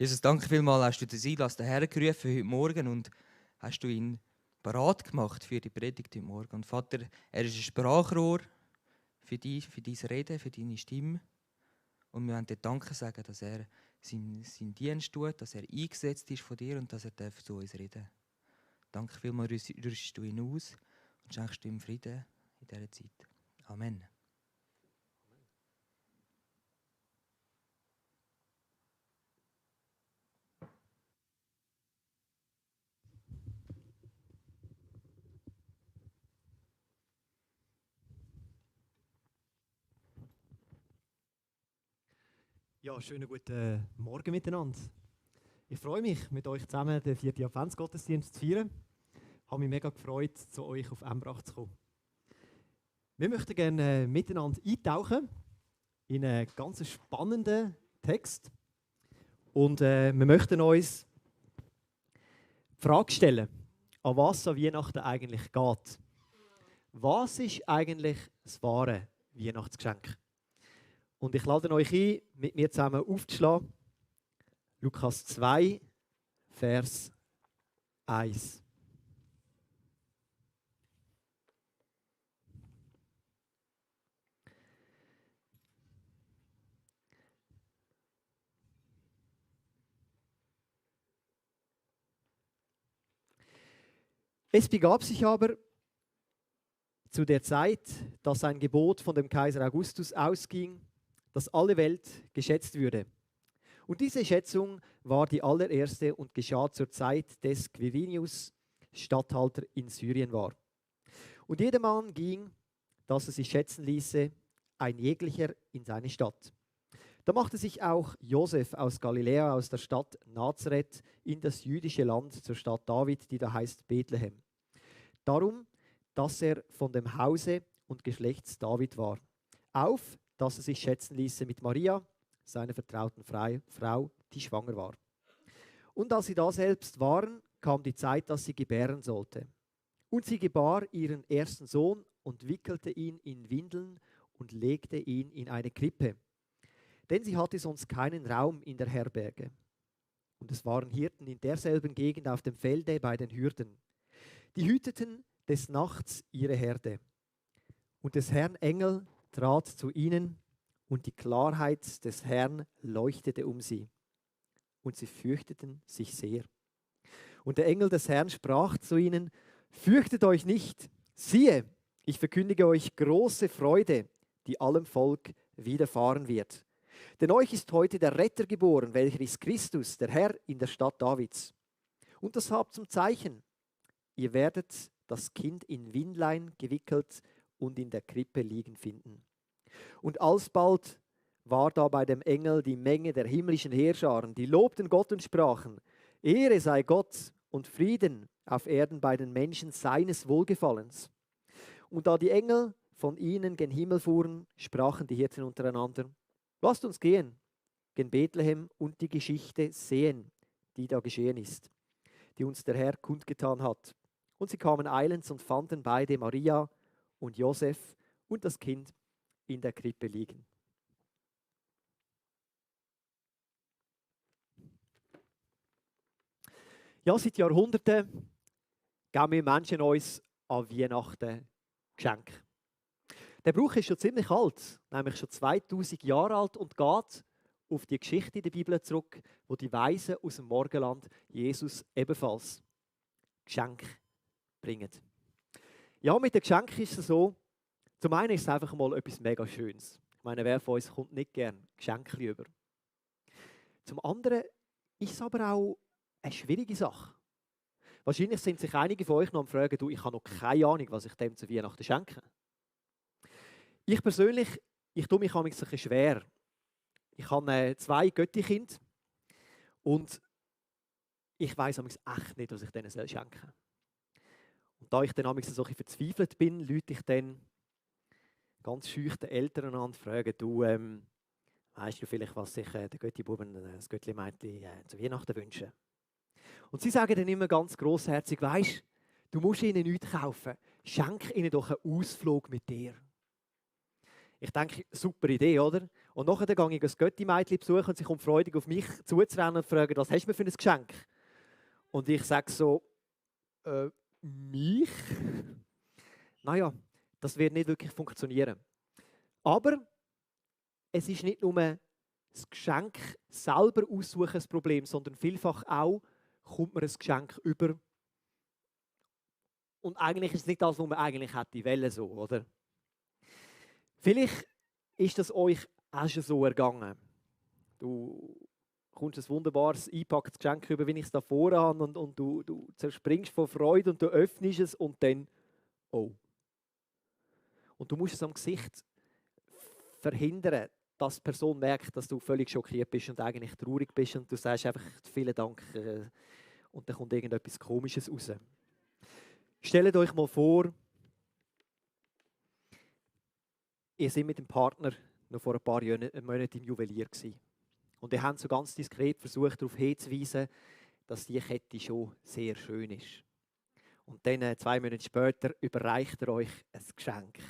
Jesus, danke vielmals, hast du den Silas hergerufen heute Morgen und hast du ihn parat gemacht für die Predigt heute Morgen. Und Vater, er ist ein Sprachrohr für dich, für dein Reden, für deine Stimme. Und wir wollen dir Danke sagen, dass er seinen Dienst tut, dass er eingesetzt ist von dir und dass er zu uns reden darf. Danke vielmals, rüstest du ihn aus und schenkst ihm Frieden in dieser Zeit. Amen. Ja, schönen guten Morgen miteinander. Ich freue mich, mit euch zusammen den 4. Adventsgottesdienst zu feiern. Ich habe mich mega gefreut, zu euch auf Embrach zu kommen. Wir möchten gerne miteinander eintauchen in einen ganz spannenden Text. Und wir möchten uns die Frage stellen, an was an Weihnachten eigentlich geht. Was ist eigentlich das wahre Weihnachtsgeschenk? Und ich lade euch ein, mit mir zusammen aufzuschlagen. Lukas 2, Vers 1. Es begab sich aber zu der Zeit, dass ein Gebot von dem Kaiser Augustus ausging, dass alle Welt geschätzt würde. Und diese Schätzung war die allererste und geschah zur Zeit des Quirinius, Statthalter in Syrien war. Und jedermann ging, dass er sich schätzen ließe, ein jeglicher in seine Stadt. Da machte sich auch Josef aus Galiläa, aus der Stadt Nazareth, in das jüdische Land zur Stadt David, die da heißt Bethlehem. Darum, dass er von dem Hause und Geschlechts David war, auf, dass er sich schätzen ließe mit Maria, seiner vertrauten Frau, die schwanger war. Und als sie da selbst waren, kam die Zeit, dass sie gebären sollte. Und sie gebar ihren ersten Sohn und wickelte ihn in Windeln und legte ihn in eine Krippe. Denn sie hatte sonst keinen Raum in der Herberge. Und es waren Hirten in derselben Gegend auf dem Felde bei den Hürden. Die hüteten des Nachts ihre Herde. Und des Herrn Engel trat zu ihnen, und die Klarheit des Herrn leuchtete um sie. Und sie fürchteten sich sehr. Und der Engel des Herrn sprach zu ihnen: Fürchtet euch nicht, siehe, ich verkündige euch große Freude, die allem Volk widerfahren wird. Denn euch ist heute der Retter geboren, welcher ist Christus, der Herr in der Stadt Davids. Und das habt zum Zeichen: Ihr werdet das Kind in Windlein gewickelt und in der Krippe liegen finden. Und alsbald war da bei dem Engel die Menge der himmlischen Heerscharen, die lobten Gott und sprachen: Ehre sei Gott und Frieden auf Erden bei den Menschen seines Wohlgefallens. Und da die Engel von ihnen gen Himmel fuhren, sprachen die Hirten untereinander: Lasst uns gehen, gen Bethlehem und die Geschichte sehen, die da geschehen ist, die uns der Herr kundgetan hat. Und sie kamen eilends und fanden beide, Maria und Josef, und das Kind in der Krippe liegen. Ja, seit Jahrhunderten geben wir Menschen uns an Weihnachten Geschenke. Der Brauch ist schon ziemlich alt, nämlich schon 2000 Jahre alt und geht auf die Geschichte in der Bibel zurück, wo die Weisen aus dem Morgenland Jesus ebenfalls Geschenke bringen. Ja, mit den Geschenken ist es so, zum einen ist es einfach mal etwas mega Schönes. Ich meine, wer von uns kommt nicht gern Geschenke über? Zum anderen ist es aber auch eine schwierige Sache. Wahrscheinlich sind sich einige von euch noch am Fragen, du, ich habe noch keine Ahnung, was ich dem zu Weihnachten schenke. Ich persönlich, ich tue mich manchmal ein bisschen schwer. Ich habe 2 Göttikinder und ich weiss echt nicht, was ich denen schenken soll. Und da ich dann manchmal so ein bisschen verzweifelt bin, rufe ich dann ganz schüch den Eltern an und frage, du, weißt du vielleicht, was sich der Götti-Buben, das Göttli-Mädchen zu Weihnachten wünschen? Und sie sagen dann immer ganz grossherzig, weisst du musst ihnen nichts kaufen, schenk ihnen doch einen Ausflug mit dir. Ich denke, super Idee, oder? Und nachher gehe ich ein Götti-Mädchen besuchen und sie kommt freudig auf mich zuzurennen und fragt, was hast du mir für ein Geschenk? Und ich sage so, mich? Naja, das wird nicht wirklich funktionieren. Aber es ist nicht nur das Geschenk selber aussuchen das Problem, sondern vielfach auch kommt man ein Geschenk über. Und eigentlich ist es nicht das, was man eigentlich hätte wollen, so, oder? Vielleicht ist das euch auch schon so ergangen. Du kommst ein wunderbares, eingepacktes Geschenk über, wie ich es da vorne habe, und du zerspringst vor Freude und du öffnest es und dann, oh. Und du musst es am Gesicht verhindern, dass die Person merkt, dass du völlig schockiert bist und eigentlich traurig bist und du sagst einfach vielen Dank und dann kommt irgendetwas Komisches raus. Stellt euch mal vor, ihr seid mit dem Partner noch vor ein paar Monaten im Juwelier gewesen. Und ihr habt so ganz diskret versucht, darauf hinzuweisen, dass die Kette schon sehr schön ist. Und dann, 2 Monate später, überreicht er euch ein Geschenk.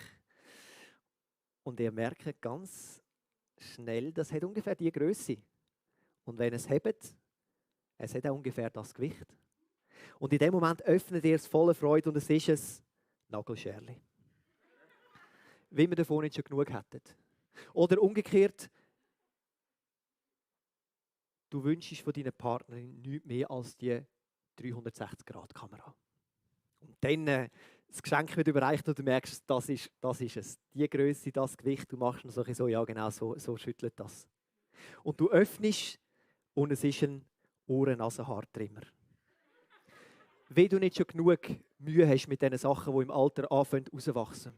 Und ihr merkt ganz schnell, das hat ungefähr die Größe. Und wenn es hebt, es hat auch ungefähr das Gewicht. Und in dem Moment öffnet ihr es voller Freude und es ist ein Nagelscherli. Wie wir davon nicht schon genug hätten. Oder umgekehrt, du wünschst von deiner Partnerin nichts mehr als die 360-Grad-Kamera. Und dann das Geschenk wird überreicht und du merkst, das ist es. Die Größe, das Gewicht, du machst noch so, ja genau, so schüttelt das. Und du öffnest und es ist ein Ohren-Nasen-Haartrimmer. Wenn du nicht schon genug Mühe hast mit diesen Sachen, die im Alter anfangen rauswachsen.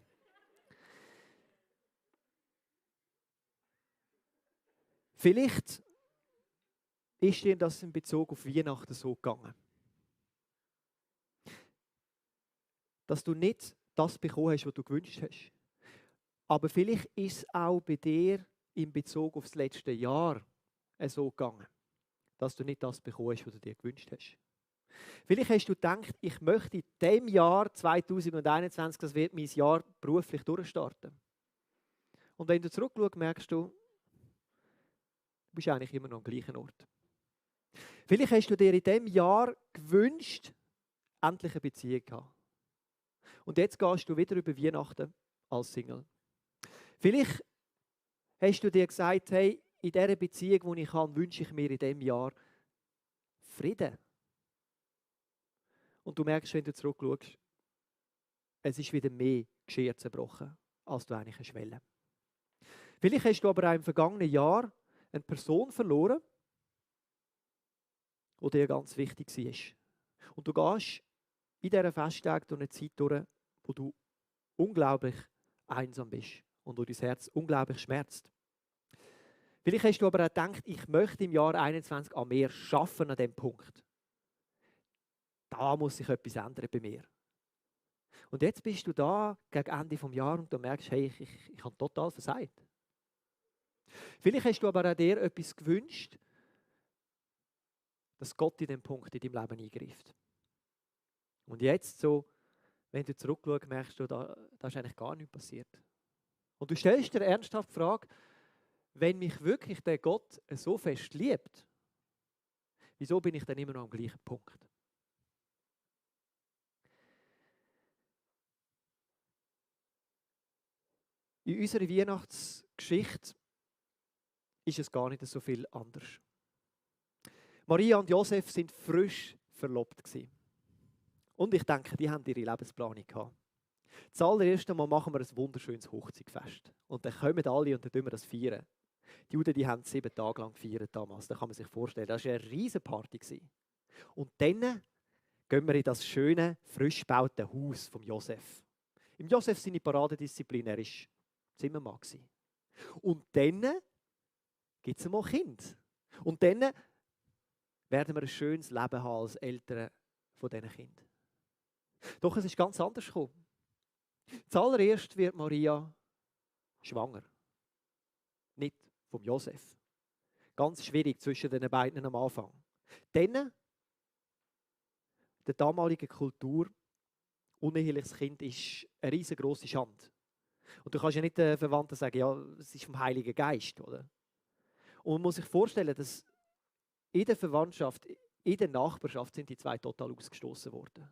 Vielleicht ist dir das in Bezug auf Weihnachten so gegangen. Dass du nicht das bekommen hast, was du gewünscht hast. Aber vielleicht ist es auch bei dir in Bezug auf das letzte Jahr so gegangen, dass du nicht das bekommen hast, was du dir gewünscht hast. Vielleicht hast du gedacht, ich möchte in diesem Jahr 2021, das wird mein Jahr beruflich durchstarten. Und wenn du zurückschaust, merkst du bist eigentlich immer noch am gleichen Ort. Vielleicht hast du dir in diesem Jahr gewünscht, endlich eine Beziehung zu haben. Und jetzt gehst du wieder über Weihnachten als Single. Vielleicht hast du dir gesagt, hey, in dieser Beziehung, die ich habe, wünsche ich mir in diesem Jahr Frieden. Und du merkst, wenn du zurückschaust, es ist wieder mehr Geschirr zerbrochen, als du eigentlich hast wollen. Vielleicht hast du aber auch im vergangenen Jahr eine Person verloren, die dir ganz wichtig war. Und du gehst in dieser Festtag durch eine Zeit durch, wo du unglaublich einsam bist und wo dein Herz unglaublich schmerzt. Vielleicht hast du aber auch gedacht, ich möchte im Jahr 2021 an mir arbeiten an diesem Punkt. Da muss sich etwas ändern bei mir. Und jetzt bist du da gegen Ende des Jahres und du merkst, hey, ich habe total versagt. Vielleicht hast du aber auch dir etwas gewünscht, dass Gott in diesem Punkt in deinem Leben eingreift. Und jetzt so, wenn du zurückschaust, merkst du, da ist eigentlich gar nichts passiert. Und du stellst dir ernsthaft die Frage, wenn mich wirklich der Gott so fest liebt, wieso bin ich dann immer noch am gleichen Punkt? In unserer Weihnachtsgeschichte ist es gar nicht so viel anders. Maria und Josef sind frisch verlobt gewesen. Und ich denke, die haben ihre Lebensplanung gehabt. Das allererste Mal machen wir ein wunderschönes Hochzeitsfest. Und dann kommen alle und dann feiern wir das feiern. Die Juden, die haben 7 Tage lang gefeiert damals. Da kann man sich vorstellen, das war eine riesige Party. Und dann gehen wir in das schöne, frisch gebaute Haus von Josef. Im Josef seine Paradedisziplin, er war Zimmermann. Und dann gibt es einmal Kind. Und dann werden wir ein schönes Leben haben als Eltern von diesen Kindern. Doch es ist ganz anders gekommen. Zuallererst wird Maria schwanger. Nicht vom Josef. Ganz schwierig zwischen den beiden am Anfang. Dann, der damaligen Kultur, uneheliches Kind ist eine riesengroße Schande. Und du kannst ja nicht den Verwandten sagen, ja, es ist vom Heiligen Geist, oder? Und man muss sich vorstellen, dass in der Verwandtschaft, in der Nachbarschaft sind die zwei total ausgestoßen worden.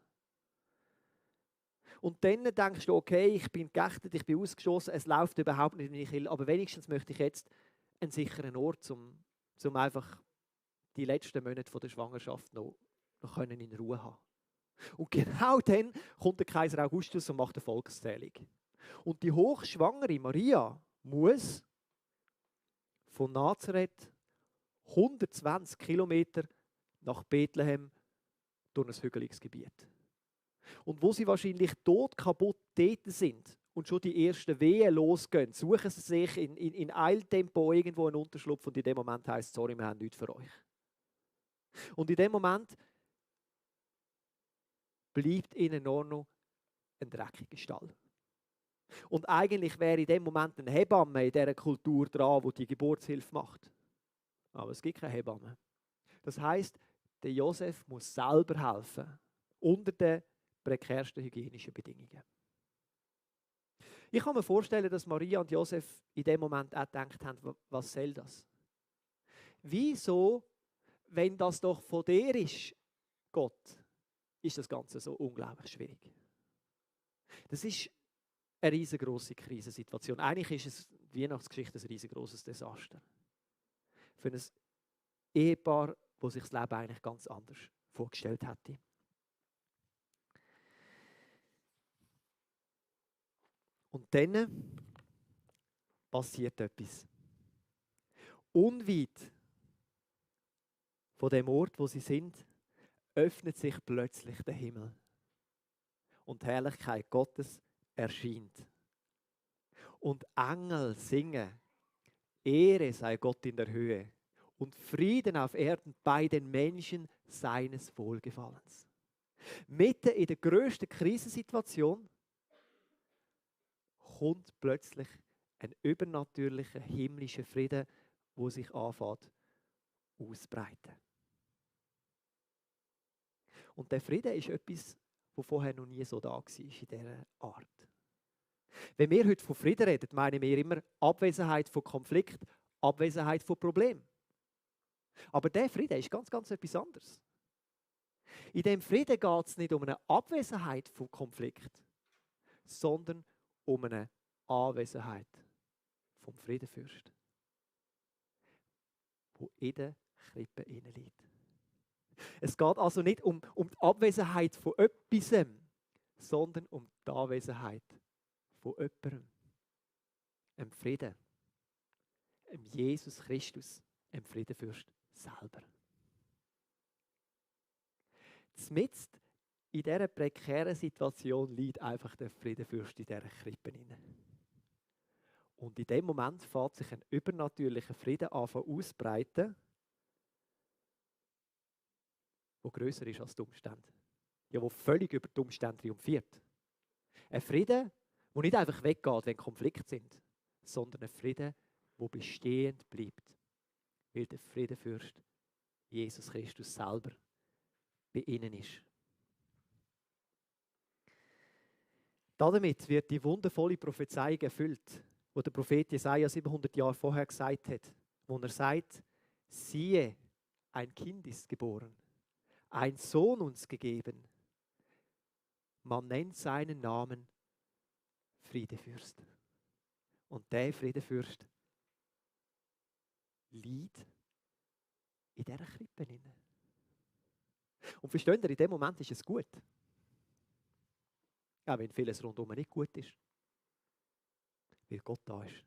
Und dann denkst du, okay, ich bin geächtet, ich bin ausgestoßen, es läuft überhaupt nicht, wie ich will, aber wenigstens möchte ich jetzt einen sicheren Ort, um einfach die letzten Monate von der Schwangerschaft noch können in Ruhe haben. Und genau dann kommt der Kaiser Augustus und macht eine Volkszählung. Und die hochschwangere Maria muss von Nazareth 120 Kilometer nach Bethlehem durch ein hügeliges Gebiet. Und wo sie wahrscheinlich todkaputt dort sind und schon die ersten Wehen losgehen, suchen sie sich in Eiltempo irgendwo einen Unterschlupf und in dem Moment heisst es, sorry, wir haben nichts für euch. Und in dem Moment bleibt ihnen nur noch ein dreckiger Stall. Und eigentlich wäre in dem Moment eine Hebamme in dieser Kultur dran, die die Geburtshilfe macht. Aber es gibt keine Hebamme. Das heisst, der Josef muss selber helfen, unter den prekärsten hygienischen Bedingungen. Ich kann mir vorstellen, dass Maria und Josef in dem Moment auch gedacht haben, was soll das? Wieso, wenn das doch von dir ist, Gott, ist das Ganze so unglaublich schwierig? Das ist eine riesengroße Krisensituation. Eigentlich ist die Weihnachtsgeschichte ein riesengroßes Desaster. Für ein Ehepaar, das sich das Leben eigentlich ganz anders vorgestellt hätte. Und dann passiert etwas. Unweit von dem Ort, wo sie sind, öffnet sich plötzlich der Himmel. Und die Herrlichkeit Gottes erscheint. Und Engel singen, Ehre sei Gott in der Höhe und Frieden auf Erden bei den Menschen seines Wohlgefallens. Mitten in der grössten Krisensituation kommt plötzlich ein übernatürlicher himmlischer Frieden, wo sich anfängt auszubreiten. Und der Frieden ist etwas, das vorher noch nie so da war in dieser Art. Wenn wir heute von Frieden reden, meinen wir immer Abwesenheit von Konflikt, Abwesenheit von Problemen. Aber der Frieden ist ganz, ganz etwas anderes. In dem Frieden geht es nicht um eine Abwesenheit von Konflikt, sondern um eine Anwesenheit vom Friedenfürst, wo in der Krippe innen liegt. Es geht also nicht um die Abwesenheit von etwas, sondern um die Anwesenheit von jemandem. Einem Frieden. Einem Jesus Christus, einem Friedenfürst selber. Zumindest in dieser prekären Situation liegt einfach der Friedenfürst in dieser Krippe hinein. Und in dem Moment fängt sich ein übernatürlicher Frieden an auszubreiten, der grösser ist als die Umstände. Ja, der völlig über die Umstände triumphiert. Ein Frieden, der nicht einfach weggeht, wenn Konflikte sind, sondern ein Frieden, der bestehend bleibt. Weil der Friedenfürst Jesus Christus selber bei ihnen ist. Damit wird die wundervolle Prophezeiung erfüllt, die der Prophet Jesaja 700 Jahre vorher gesagt hat, wo er sagt, siehe, ein Kind ist geboren, ein Sohn uns gegeben. Man nennt seinen Namen Friedefürst. Und der Friedefürst liegt in dieser Krippe hinein. Und versteht ihr, in dem Moment ist es gut. Auch wenn vieles rundum nicht gut ist. Weil Gott da ist.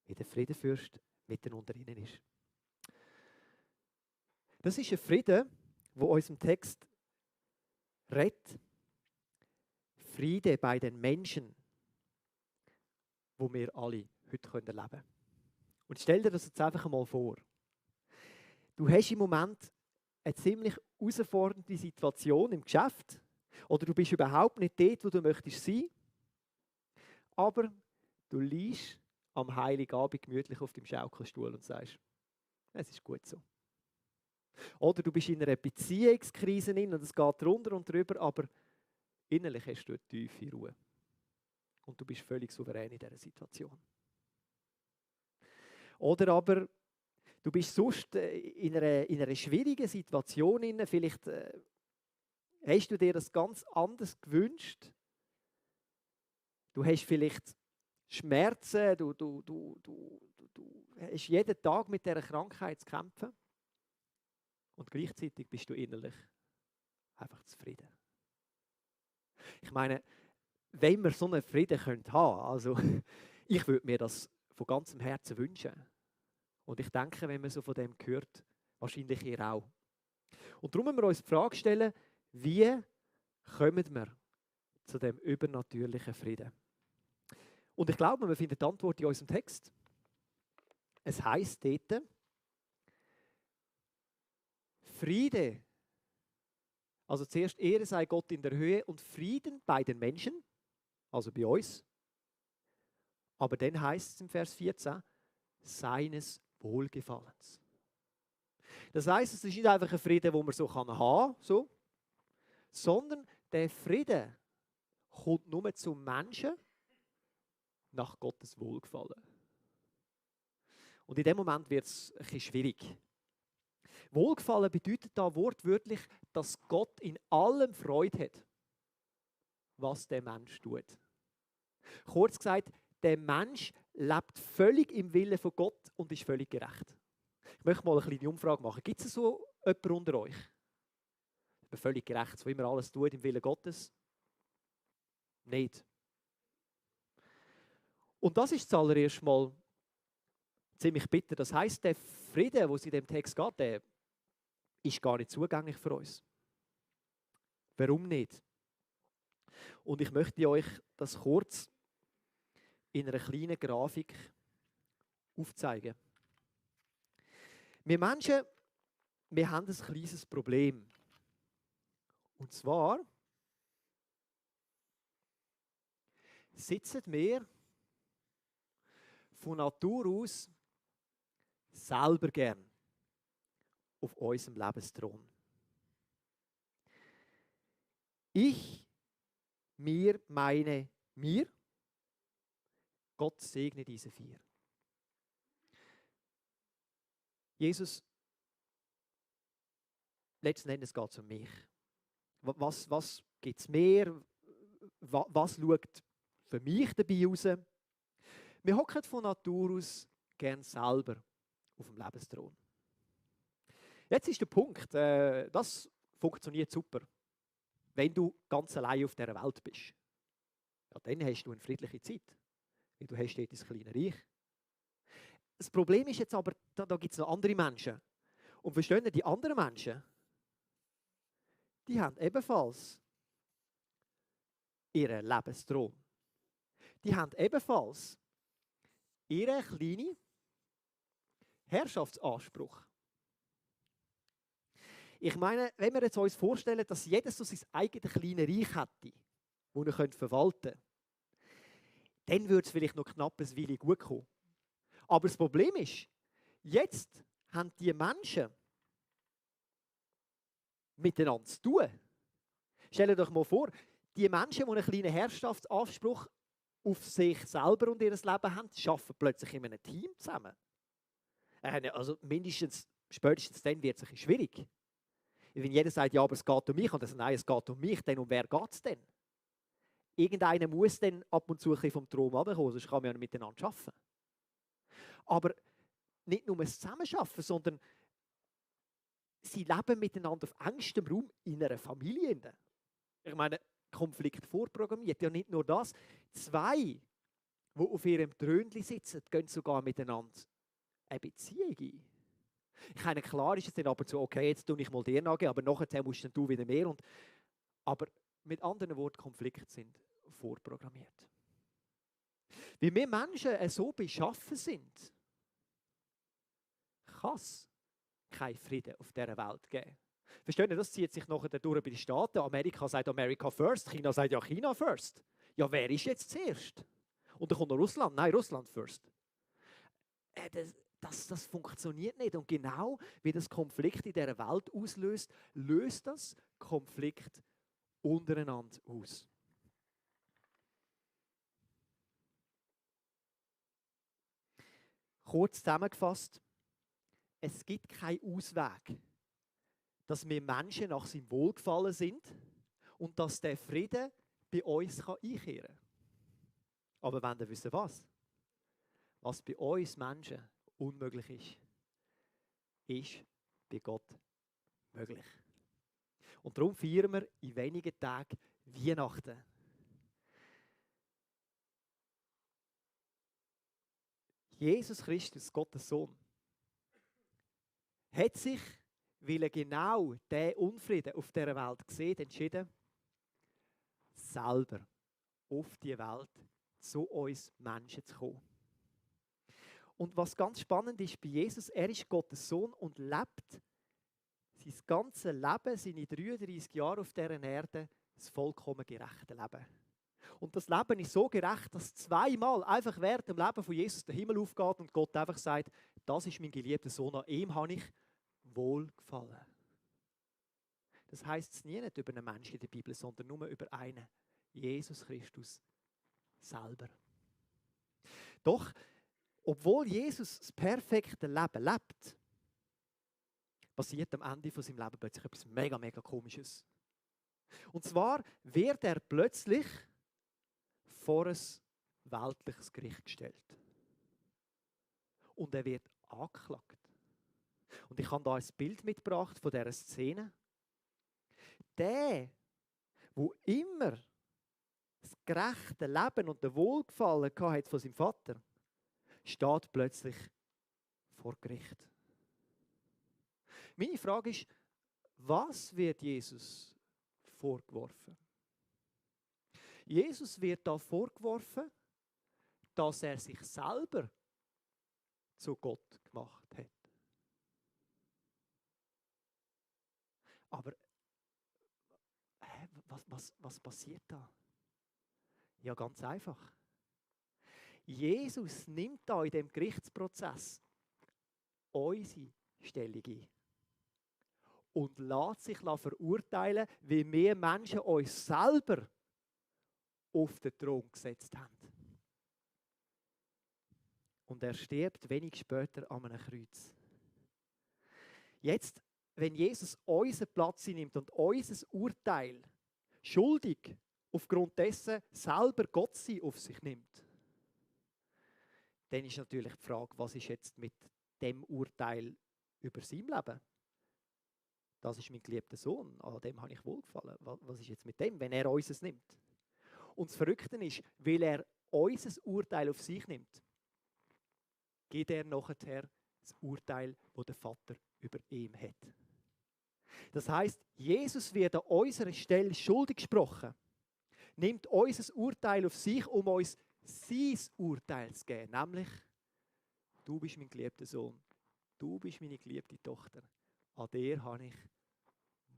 Weil der Friedenfürst mitten unter ihnen ist. Das ist ein Frieden, der unserem Text redet. Friede bei den Menschen, wo wir alle heute erleben können. Und stell dir das jetzt einfach einmal vor. Du hast im Moment eine ziemlich herausfordernde Situation im Geschäft oder du bist überhaupt nicht dort, wo du möchtest sein, aber du liegst am Heiligabend gemütlich auf dem Schaukelstuhl und sagst, es ist gut so. Oder du bist in einer Beziehungskrise und es geht drunter und drüber, aber innerlich hast du eine tiefe Ruhe. und du bist völlig souverän in dieser Situation. Oder aber du bist sonst in einer schwierigen Situation, vielleicht hast du dir das ganz anders gewünscht. Du hast vielleicht Schmerzen, du hast jeden Tag mit dieser Krankheit zu kämpfen und gleichzeitig bist du innerlich einfach zufrieden. Ich meine, wenn wir so einen Frieden haben könnten, also ich würde mir das von ganzem Herzen wünschen. Und ich denke, wenn man so von dem hört, wahrscheinlich ihr auch. Und darum müssen wir uns die Frage stellen, wie kommen wir zu dem übernatürlichen Frieden? Und ich glaube, wir finden die Antwort in unserem Text. Es heisst dort, Friede, also zuerst Ehre sei Gott in der Höhe und Frieden bei den Menschen, also bei uns. Aber dann heißt es im Vers 14, seines Wohlgefallens. Das heisst, es ist nicht einfach ein Frieden, den man so haben kann, so, sondern der Frieden kommt nur zum Menschen nach Gottes Wohlgefallen. Und in dem Moment wird es ein bisschen schwierig. Wohlgefallen bedeutet da wortwörtlich, dass Gott in allem Freude hat, was der Mensch tut. Kurz gesagt, der Mensch lebt völlig im Willen von Gott und ist völlig gerecht. Ich möchte mal eine kleine Umfrage machen. Gibt es so jemanden unter euch? Ich bin völlig gerecht, so wie man alles tut im Willen Gottes? Nicht. Und das ist zuallererst mal ziemlich bitter. Das heisst, der Frieden, den es in dem Text geht, der ist gar nicht zugänglich für uns. Warum nicht? Und ich möchte euch das kurz in einer kleinen Grafik aufzeigen. Wir Menschen, wir haben ein kleines Problem. Und zwar sitzen wir von Natur aus selber gern auf unserem Lebensthron. Ich, mir, meine, mir. Gott segne diese vier. Jesus, letzten Endes geht es um mich. Was gibt es mehr? Was schaut für mich dabei raus? Wir hocken von Natur aus gern selber auf dem Lebensthron. Jetzt ist der Punkt, das funktioniert super, wenn du ganz allein auf dieser Welt bist. Ja, dann hast du eine friedliche Zeit, weil du hast dort ein kleines Reich. Das Problem ist jetzt aber, da gibt es noch andere Menschen. Und verstehen die anderen Menschen, die haben ebenfalls ihren Lebensthron. Die haben ebenfalls ihren kleinen Herrschaftsanspruch. Ich meine, wenn wir uns jetzt vorstellen, dass jeder so sein eigenes kleines Reich hätte, das er verwalten könnte, dann würde es vielleicht noch knapp ein Weile gut kommen. Aber das Problem ist, jetzt haben die Menschen miteinander zu tun. Stellt euch mal vor, die Menschen, die einen kleinen Herrschaftsanspruch auf sich selber und ihr Leben haben, arbeiten plötzlich in einem Team zusammen. Also mindestens, spätestens dann wird es ein bisschen schwierig. Wenn jeder sagt, ja, aber es geht um mich, und dann sagt, nein, es geht um mich, dann um wer geht es denn? Irgendeiner muss dann ab und zu ein bisschen vom Thron runterkommen, sonst kann man ja nicht miteinander arbeiten. Aber nicht nur das Zusammenarbeiten, sondern sie leben miteinander auf engstem Raum in einer Familie. Ich meine, Konflikt vorprogrammiert. Ja, nicht nur das. Zwei, die auf ihrem Thronli sitzen, gehen sogar miteinander eine Beziehung ein. Ich meine, klar ist es dann aber so, okay, jetzt tue ich mal dir nachgehen, aber nachher musst dann du wieder mehr. Aber mit anderen Worten, Konflikte sind vorprogrammiert. Wie wir Menschen so beschaffen sind, kann es keinen Frieden auf dieser Welt geben. Versteht ihr, das zieht sich nachher durch bei den Staaten. Amerika sagt America first, China sagt ja China first. Ja, wer ist jetzt zuerst? Und dann kommt noch Russland. Nein, Russland first. Das funktioniert nicht. Und genau wie das Konflikt in dieser Welt auslöst, löst das Konflikt untereinander aus. Kurz zusammengefasst, es gibt keinen Ausweg, dass wir Menschen nach seinem Wohlgefallen sind und dass der Frieden bei uns einkehren kann. Aber wenn ihr wisst was bei uns Menschen unmöglich ist bei Gott möglich. Und darum feiern wir in wenigen Tagen Weihnachten. Jesus Christus, Gottes Sohn, hat sich, weil er genau diesen Unfrieden auf dieser Welt sieht, entschieden, selber auf die Welt zu uns Menschen zu kommen. Und was ganz spannend ist bei Jesus, er ist Gottes Sohn und lebt sein ganzes Leben, seine 33 Jahre auf dieser Erde, das vollkommen gerechte Leben. Und das Leben ist so gerecht, dass zweimal einfach während dem Leben von Jesus der Himmel aufgeht und Gott einfach sagt, das ist mein geliebter Sohn, an ihm habe ich wohlgefallen. Das heisst es nie nicht über einen Menschen in der Bibel, sondern nur über einen, Jesus Christus selber. Doch, obwohl Jesus das perfekte Leben lebt, passiert am Ende von seinem Leben plötzlich etwas mega, mega Komisches. Und zwar wird er plötzlich vor ein weltliches Gericht gestellt. Und er wird angeklagt. Und ich habe da ein Bild mitgebracht von dieser Szene. Der, wo immer das gerechte Leben und der Wohlgefallen hatte von seinem Vater, steht plötzlich vor Gericht. Meine Frage ist, was wird Jesus vorgeworfen? Jesus wird da vorgeworfen, dass er sich selber zu Gott gemacht hat. Aber was passiert da? Ja, ganz einfach. Jesus nimmt da in dem Gerichtsprozess unsere Stellung ein und lässt sich verurteilen, wie wir Menschen uns selber auf den Thron gesetzt haben. Und er stirbt wenig später an einem Kreuz. Jetzt, wenn Jesus unseren Platz nimmt und unser Urteil schuldig aufgrund dessen selber Gott sie auf sich nimmt, dann ist natürlich die Frage, was ist jetzt mit dem Urteil über sein Leben? Das ist mein geliebter Sohn, an dem habe ich wohlgefallen. Was ist jetzt mit dem, wenn er unseres nimmt? Und das Verrückte ist, weil er unser Urteil auf sich nimmt, gibt er nachher das Urteil, das der Vater über ihm hat. Das heisst, Jesus wird an unserer Stelle schuldig gesprochen, nimmt unser Urteil auf sich, um uns sein Urteil zu geben, nämlich, du bist mein geliebter Sohn, du bist meine geliebte Tochter, an dir habe ich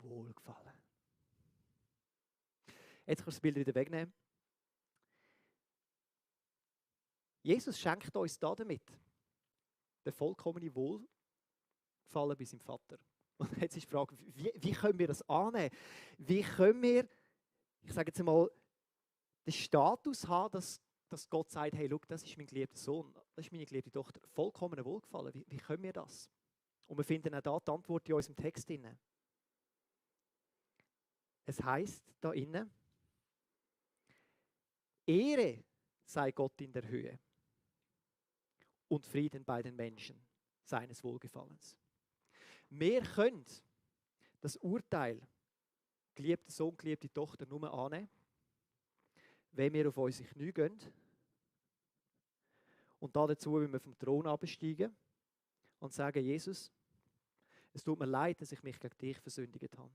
wohlgefallen. Jetzt kannst du das Bild wieder wegnehmen. Jesus schenkt uns damit den vollkommenen Wohlgefallen bei seinem Vater. Und jetzt ist die Frage, wie können wir das annehmen? Wie können wir, ich sage jetzt einmal, den Status haben, dass Gott sagt, hey, schau, das ist mein geliebter Sohn, das ist meine geliebte Tochter, vollkommen Wohlgefallen. Wie können wir das? Und wir finden auch da die Antwort in unserem Text drin. Es heisst da innen, Ehre sei Gott in der Höhe und Frieden bei den Menschen seines Wohlgefallens. Wir können das Urteil, geliebter Sohn, geliebte Tochter, nur annehmen, wenn wir auf unsere Knie gehen und dazu, wenn wir vom Thron absteigen und sagen, Jesus, es tut mir leid, dass ich mich gegen dich versündigt habe.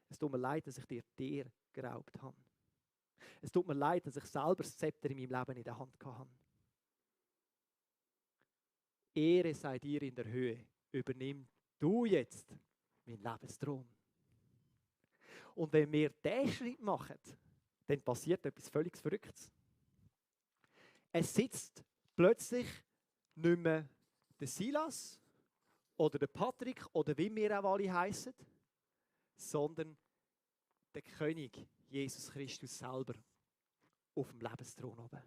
Es tut mir leid, dass ich dir geraubt habe. Es tut mir leid, dass ich selber das Zepter in meinem Leben in der Hand hatte. Ehre sei dir in der Höhe. Übernimm du jetzt meinen Lebensthron. Und wenn wir diesen Schritt machen, dann passiert etwas völlig Verrücktes. Es sitzt plötzlich nicht mehr der Silas oder der Patrick oder wie wir auch alle heissen, sondern der König Jesus Christus selber auf dem Lebensthron oben.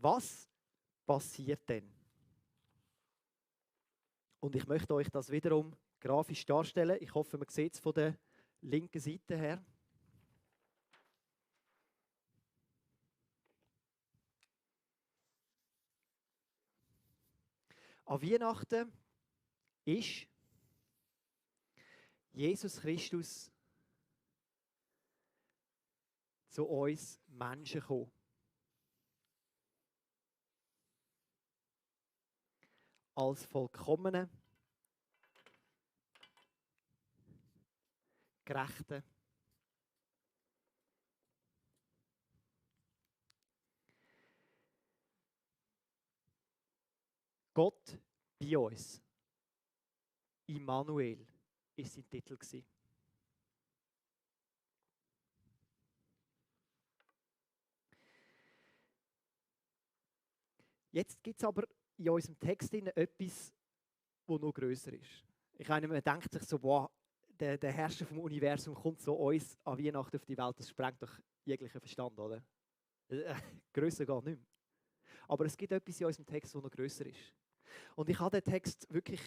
Was passiert denn? Und ich möchte euch das wiederum grafisch darstellen. Ich hoffe, man sieht es von der linken Seite her. An Weihnachten ist Jesus Christus zu uns Menschen gekommen. Als vollkommener, gerechter, Gott bei uns. Immanuel war sein Titel. Jetzt gibt es aber in unserem Text etwas, das noch grösser ist. Ich meine, man denkt sich so, wow, der Herrscher vom Universum kommt so uns an Weihnachten auf die Welt, das sprengt doch jeglichen Verstand, oder? Grösser geht nicht mehr. Aber es gibt etwas in unserem Text, das noch grösser ist. Und ich habe den Text wirklich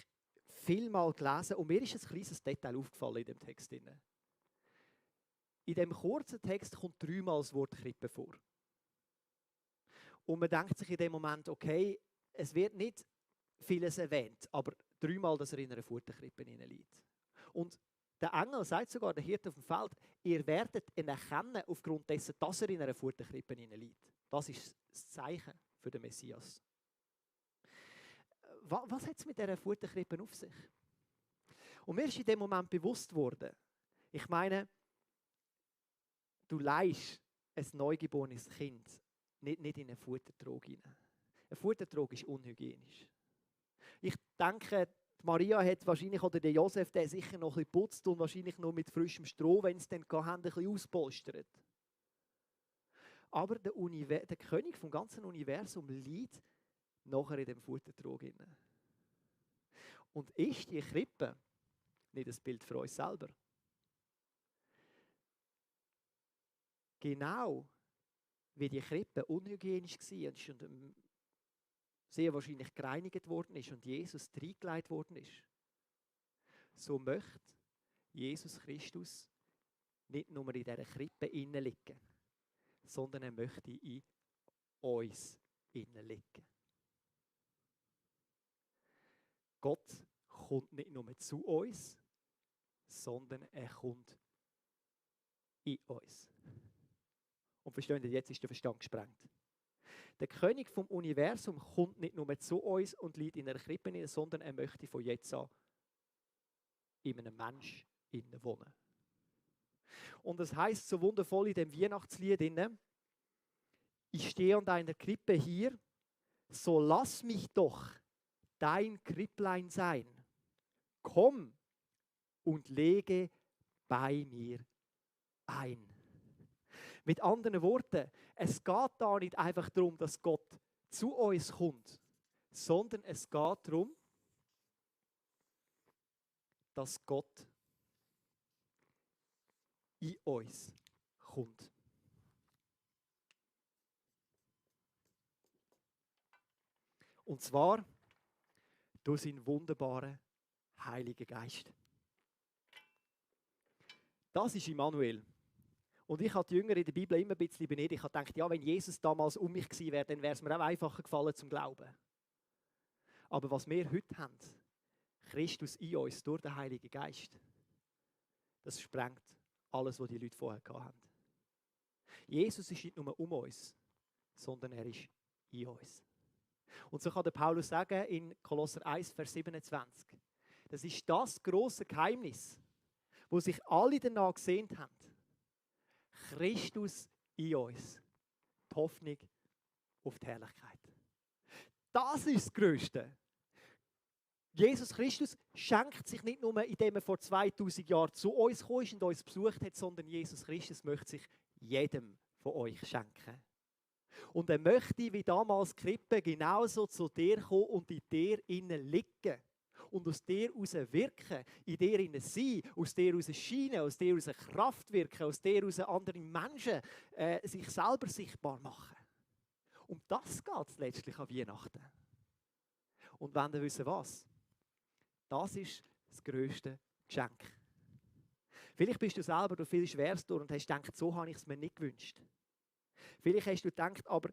vielmal gelesen und mir ist ein kleines Detail aufgefallen in dem Text. In dem kurzen Text kommt 3-mal das Wort Krippe vor. Und man denkt sich in dem Moment, okay, es wird nicht vieles erwähnt, aber 3-mal, dass er in einer Futterkrippe liegt. Und der Engel sagt sogar, der Hirte auf dem Feld, ihr werdet ihn erkennen aufgrund dessen, dass er in einer Futterkrippe liegt. Das ist das Zeichen für den Messias. Was hat es mit dieser Futterkrippe auf sich? Und mir ist in dem Moment bewusst worden, ich meine, du leihst ein neugeborenes Kind nicht in einen Futtertrog hinein. Ein Futtertrog ist unhygienisch. Ich denke, Maria hat wahrscheinlich, oder der Josef, der sicher noch ein bisschen putzt und wahrscheinlich noch mit frischem Stroh, wenn es dann haben, ein bisschen auspolstert. Aber der König vom ganzen Universum liegt nachher in dem Futtertrog hinein. Und ist die Krippe nicht ein Bild für uns selber? Genau wie die Krippe unhygienisch war und sehr wahrscheinlich gereinigt worden ist und Jesus reingelegt worden ist, so möchte Jesus Christus nicht nur in dieser Krippe innen liegen, sondern er möchte in uns innen liegen. Gott kommt nicht nur zu uns, sondern er kommt in uns. Und verstehen Sie, jetzt ist der Verstand gesprengt. Der König vom Universum kommt nicht nur zu uns und liegt in einer Krippe hinein, sondern er möchte von jetzt an in einem Mensch wohnen. Und das heißt so wundervoll in dem Weihnachtslied: Ich stehe an deiner Krippe hier, so lass mich doch dein Kripplein sein. Komm und lege bei mir ein. Mit anderen Worten, es geht da nicht einfach darum, dass Gott zu uns kommt, sondern es geht darum, dass Gott in uns kommt. Und zwar durch seinen wunderbaren Heiligen Geist. Das ist Immanuel. Und ich habe die Jünger in der Bibel immer ein bisschen beneidet. Ich habe gedacht, ja, wenn Jesus damals um mich gewesen wäre, dann wäre es mir auch einfacher gefallen zum Glauben. Aber was wir heute haben, Christus in uns durch den Heiligen Geist, das sprengt alles, was die Leute vorher hatten. Jesus ist nicht nur um uns, sondern er ist in uns. Und so kann der Paulus sagen in Kolosser 1, Vers 27, das ist das grosse Geheimnis, wo sich alle danach gesehnt haben. Christus in uns. Die Hoffnung auf die Herrlichkeit. Das ist das Größte. Jesus Christus schenkt sich nicht nur, indem er vor 2000 Jahren zu uns gekommen ist und uns besucht hat, sondern Jesus Christus möchte sich jedem von euch schenken. Und er möchte, wie damals Krippe, genauso zu dir kommen und in dir innen liegen. Und aus dir heraus wirken, in dir innen sein, aus dir heraus scheinen, aus dir heraus Kraft wirken, aus dir heraus andere Menschen sich selber sichtbar machen. Um das geht es letztlich an Weihnachten. Und wenn ihr wissen was? Das ist das grösste Geschenk. Vielleicht bist du selber durch viel Schweres durch und hast gedacht, so habe ich es mir nicht gewünscht. Vielleicht hast du gedacht, aber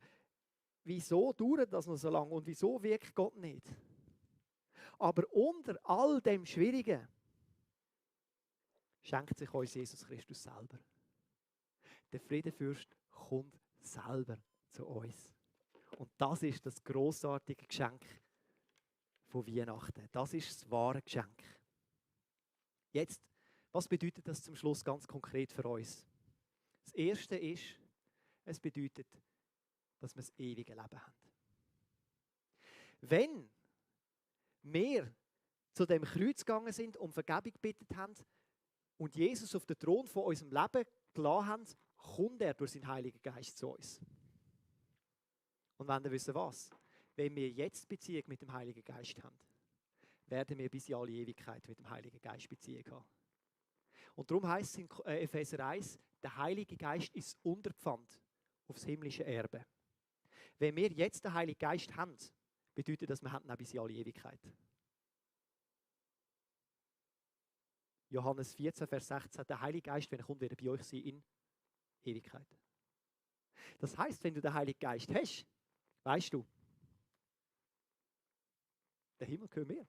wieso dauert das noch so lange und wieso wirkt Gott nicht? Aber unter all dem Schwierigen schenkt sich uns Jesus Christus selber. Der Friedenfürst kommt selber zu uns. Und das ist das grossartige Geschenk von Weihnachten. Das ist das wahre Geschenk. Jetzt, was bedeutet das zum Schluss ganz konkret für uns? Das Erste ist, es bedeutet, dass wir das ewige Leben haben. Wenn wir zu dem Kreuz gegangen sind und Vergebung gebeten haben und Jesus auf den Thron von unserem Leben gelassen haben, kommt er durch seinen Heiligen Geist zu uns. Und wenn wir wissen was, wenn wir jetzt Beziehung mit dem Heiligen Geist haben, werden wir bis in alle Ewigkeit mit dem Heiligen Geist Beziehung haben. Und darum heißt es in Epheser 1, der Heilige Geist ist Unterpfand aufs himmlische Erbe. Wenn wir jetzt den Heiligen Geist haben, bedeutet das, wir haben ihn bis in alle Ewigkeit. Johannes 14, Vers 16, der Heilige Geist, wenn er kommt, wird er bei euch sein in Ewigkeit. Das heißt, wenn du den Heiligen Geist hast, weißt du, der Himmel gehört mir.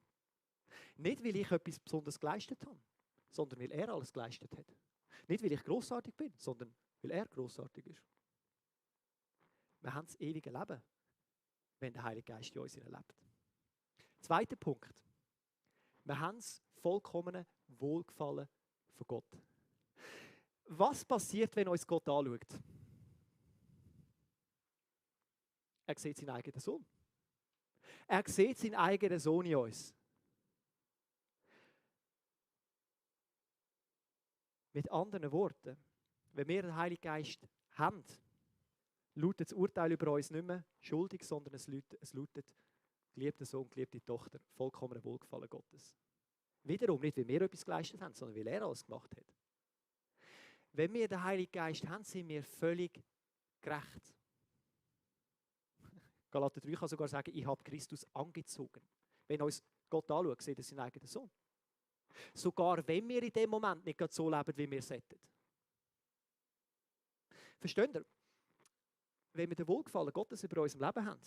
Nicht, weil ich etwas Besonderes geleistet habe, sondern weil er alles geleistet hat. Nicht, weil ich grossartig bin, sondern weil er grossartig ist. Wir haben das ewige Leben, wenn der Heilige Geist in uns lebt. Zweiter Punkt. Wir haben das vollkommene Wohlgefallen von Gott. Was passiert, wenn uns Gott anschaut? Er sieht seinen eigenen Sohn. Er sieht seinen eigenen Sohn in uns. Mit anderen Worten, wenn wir den Heiligen Geist haben, lautet das Urteil über uns nicht mehr schuldig, sondern es lautet geliebter Sohn, geliebte Tochter, vollkommener Wohlgefallen Gottes. Wiederum nicht, weil wir etwas geleistet haben, sondern weil er alles gemacht hat. Wenn wir den Heiligen Geist haben, sind wir völlig gerecht. Galater 3 kann sogar sagen, ich habe Christus angezogen. Wenn uns Gott anschaut, sieht er seinen eigenen Sohn. Sogar wenn wir in dem Moment nicht so leben, wie wir sollten. Versteht ihr? Wenn wir den Wohlgefallen Gottes über unserem Leben haben,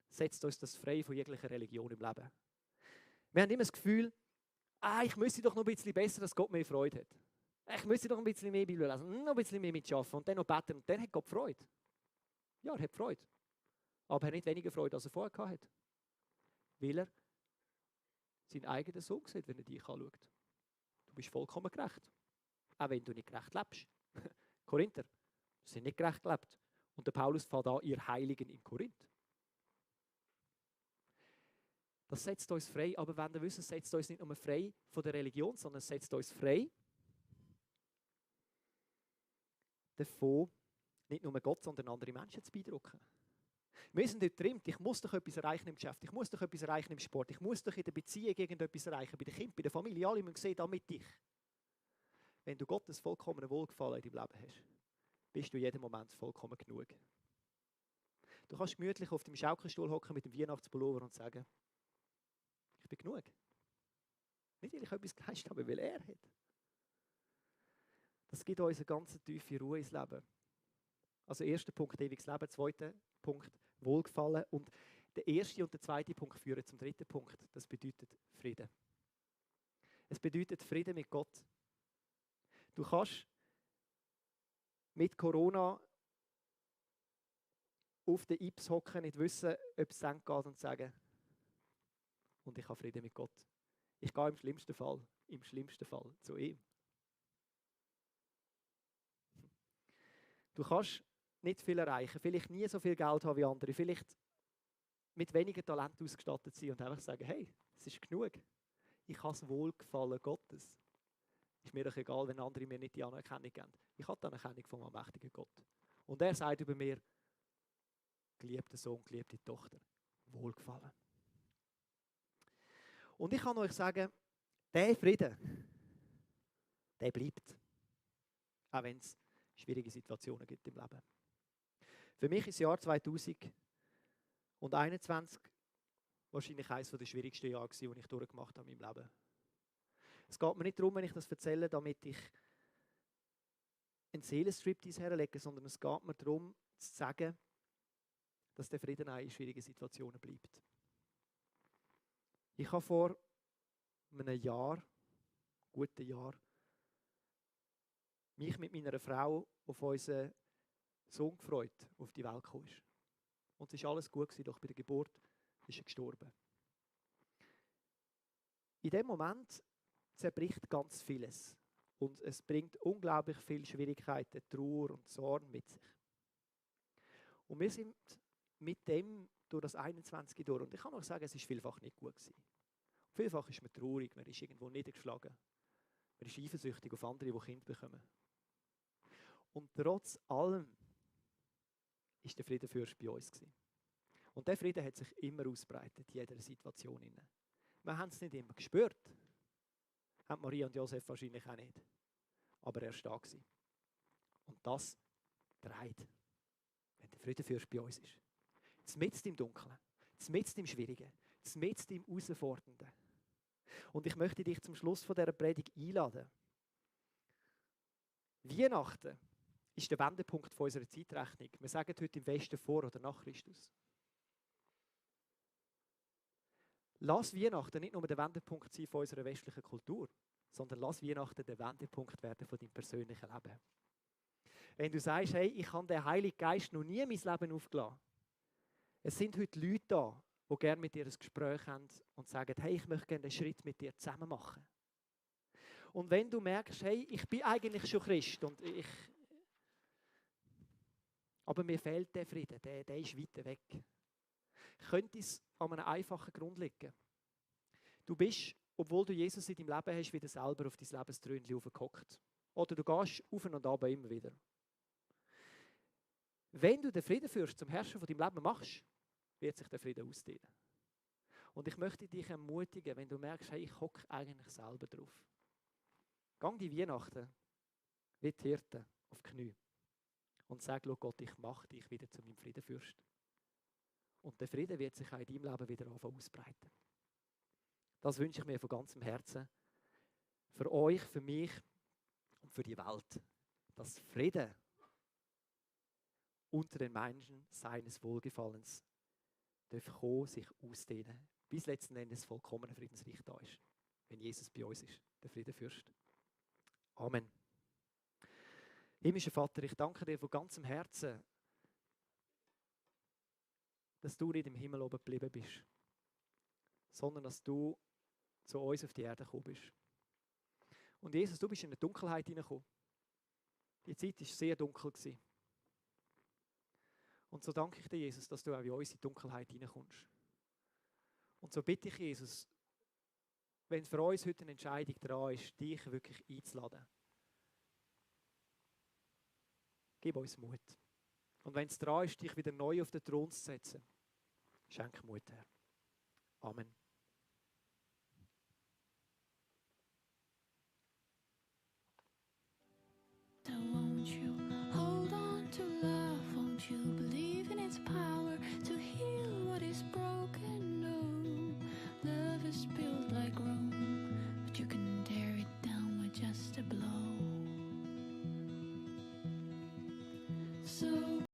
setzt uns das frei von jeglicher Religion im Leben. Wir haben immer das Gefühl, ich müsste doch noch ein bisschen besser, dass Gott mehr Freude hat. Ich müsste doch ein bisschen mehr Bibel lesen, noch ein bisschen mehr mitarbeiten und dann noch beten und dann hat Gott Freude. Ja, er hat Freude. Aber er hat nicht weniger Freude, als er vorher hatte. Weil er seinen eigenen Sohn sieht, wenn er dich anschaut. Du bist vollkommen gerecht. Auch wenn du nicht gerecht lebst. Korinther sind nicht gerecht gelebt. Und der Paulus fährt an, ihr Heiligen in Korinth. Das setzt uns frei, aber wenn wir wissen, es setzt uns nicht nur frei von der Religion, sondern es setzt uns frei davon, nicht nur Gott, sondern andere Menschen zu beeindrucken. Wir sind dort drin, ich muss doch etwas erreichen im Geschäft, ich muss doch etwas erreichen im Sport, ich muss doch in der Beziehung irgendetwas erreichen, bei den Kindern, bei der Familie, alle müssen sehen, damit dich. Wenn du Gottes vollkommenen Wohlgefallen in deinem Leben hast, bist du in jedem Moment vollkommen genug. Du kannst gemütlich auf dem Schaukelstuhl hocken mit dem Weihnachtspullover und sagen, ich bin genug. Nicht, weil ich etwas geleistet habe, weil er hat. Das gibt uns eine ganz tiefe Ruhe ins Leben. Also erster Punkt, ewiges Leben. Zweiter Punkt, Wohlgefallen. Und der erste und der zweite Punkt führen zum dritten Punkt. Das bedeutet Frieden. Es bedeutet Frieden mit Gott. Du kannst mit Corona auf den Ips hocken, nicht wissen, ob es geht und sagen, und ich habe Frieden mit Gott. Ich gehe im schlimmsten Fall zu ihm. Du kannst nicht viel erreichen, vielleicht nie so viel Geld haben wie andere, vielleicht mit weniger Talent ausgestattet sein und einfach sagen, hey, es ist genug. Ich habe das Wohlgefallen Gottes. Ist mir doch egal, wenn andere mir nicht die Anerkennung geben. Ich habe die Anerkennung von meinem mächtigen Gott. Und er sagt über mir, geliebter Sohn, geliebte Tochter, Wohlgefallen. Und ich kann euch sagen, der Frieden, der bleibt. Auch wenn es schwierige Situationen gibt im Leben. Für mich ist das Jahr 2021 wahrscheinlich eines der schwierigsten Jahre, die ich durchgemacht habe in meinem Leben. Es geht mir nicht darum, wenn ich das erzähle, damit ich einen Seelenstriptease herlege, sondern es geht mir darum, zu sagen, dass der Frieden auch in schwierigen Situationen bleibt. Ich habe vor einem Jahr, guten Jahr, mich mit meiner Frau auf unseren Sohn gefreut, der auf die Welt gekommen ist. Und es war alles gut, doch bei der Geburt ist er gestorben. In dem Moment zerbricht ganz vieles. Und es bringt unglaublich viele Schwierigkeiten, Trauer und Sorgen mit sich. Und wir sind mit dem durch das 21 durch. Und ich kann euch sagen, es war vielfach nicht gut gewesen. Vielfach ist man traurig, man ist irgendwo niedergeschlagen. Man ist eifersüchtig auf andere, die Kinder bekommen. Und trotz allem ist der Friedenfürst bei uns gewesen. Und der Frieden hat sich immer ausbreitet in jeder Situation. Wir haben es nicht immer gespürt. Haben Maria und Josef wahrscheinlich auch nicht. Aber er war da. Und das trägt, wenn der Friedenfürst bei uns ist. Mitten im Dunkeln, mitten im Schwierigen, mitten im Herausfordernden. Und ich möchte dich zum Schluss von dieser Predigt einladen. Weihnachten ist der Wendepunkt unserer Zeitrechnung. Wir sagen heute im Westen vor oder nach Christus. Lass Weihnachten nicht nur der Wendepunkt sein von unserer westlichen Kultur, sondern lass Weihnachten der Wendepunkt werden von deinem persönlichen Leben. Wenn du sagst, hey, ich habe den Heiligen Geist noch nie in mein Leben aufgelassen. Es sind heute Leute da, die gerne mit dir ein Gespräch haben und sagen, hey, ich möchte gerne einen Schritt mit dir zusammen machen. Und wenn du merkst, hey, ich bin eigentlich schon Christ und aber mir fehlt der Frieden, der ist weiter weg. Könnte es an einem einfachen Grund liegen. Du bist, obwohl du Jesus in deinem Leben hast, wieder selber auf dein Lebenströnchen aufgehockt. Oder du gehst auf und ab immer wieder. Wenn du den Friedenfürst zum Herrscher von deinem Leben machst, wird sich der Frieden ausdehnen. Und ich möchte dich ermutigen, wenn du merkst, hey, ich hocke eigentlich selber drauf. Gang die Weihnachten wie die Hirten auf die Knie und sag, schau Gott, ich mache dich wieder zu meinem Friedenfürst. Und der Frieden wird sich auch in deinem Leben wieder anfangen ausbreiten. Das wünsche ich mir von ganzem Herzen. Für euch, für mich und für die Welt. Dass Frieden unter den Menschen seines Wohlgefallens darf kommen, sich ausdehnen, bis letzten Endes vollkommener Friedensreich da ist. Wenn Jesus bei uns ist, der Friedenfürst. Amen. Himmlischer Vater, ich danke dir von ganzem Herzen, dass du nicht im Himmel oben geblieben bist, sondern dass du zu uns auf die Erde gekommen bist. Und Jesus, du bist in eine Dunkelheit hineingekommen. Die Zeit war sehr dunkel. Und so danke ich dir, Jesus, dass du auch in unsere Dunkelheit hineinkommst. Und so bitte ich, Jesus, wenn für uns heute eine Entscheidung dran ist, dich wirklich einzuladen, gib uns Mut. Und wenn es dran ist, dich wieder neu auf den Thron zu setzen, schenk Mut, Herr. Amen. Won't you hold on to love? Won't you believe in its power to heal what is broken? No, love is built like Rome, but you can tear it down with just a blow. So